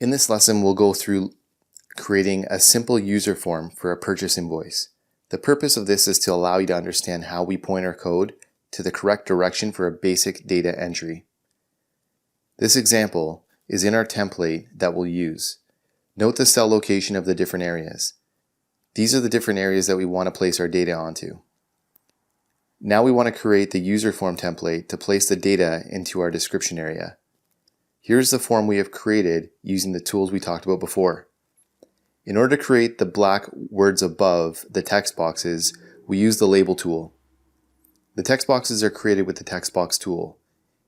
In this lesson, we'll go through creating a simple user form for a purchase invoice. The purpose of this is to allow you to understand how we point our code to the correct direction for a basic data entry. This example is in our template that we'll use. Note the cell location of the different areas. These are the different areas that we want to place our data onto. Now we want to create the user form template to place the data into our description area. Here's the form we have created using the tools we talked about before. In order to create the black words above the text boxes, we use the label tool. The text boxes are created with the text box tool.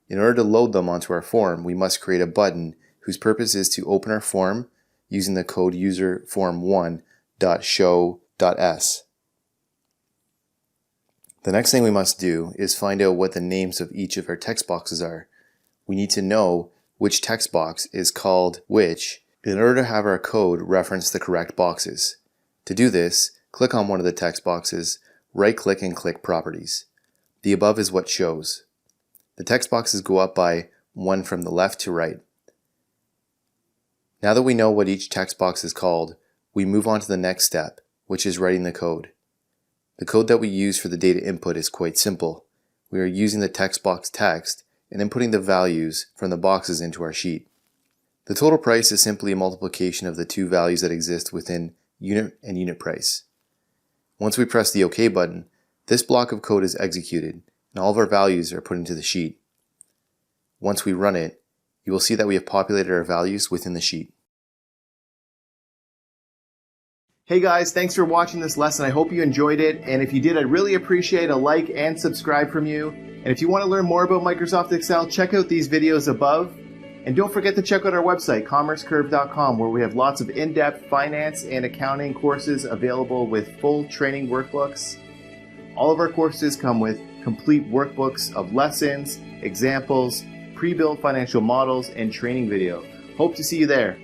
In order to load them onto our form, we must create a button whose purpose is to open our form using the code userform1.show.s. The next thing we must do is find out what the names of each of our text boxes are. We need to know which text box is called which in order to have our code reference the correct boxes. To do this, click on one of the text boxes, right-click and click Properties. The above is what shows. The text boxes go up by one from the left to right. Now that we know what each text box is called, we move on to the next step, which is writing the code. The code that we use for the data input is quite simple. We are using the text box text and inputting the values from the boxes into our sheet. The total price is simply a multiplication of the two values that exist within unit and unit price. Once we press the OK button, this block of code is executed and all of our values are put into the sheet. Once we run it, you will see that we have populated our values within the sheet. Hey guys, thanks for watching this lesson. I hope you enjoyed it, and if you did, I'd really appreciate a like and subscribe from you. And if you want to learn more about Microsoft Excel, check out these videos above. And don't forget to check out our website, commercecurve.com, where we have lots of in-depth finance and accounting courses available with full training workbooks. All of our courses come with complete workbooks of lessons, examples, pre-built financial models, and training video. Hope to see you there.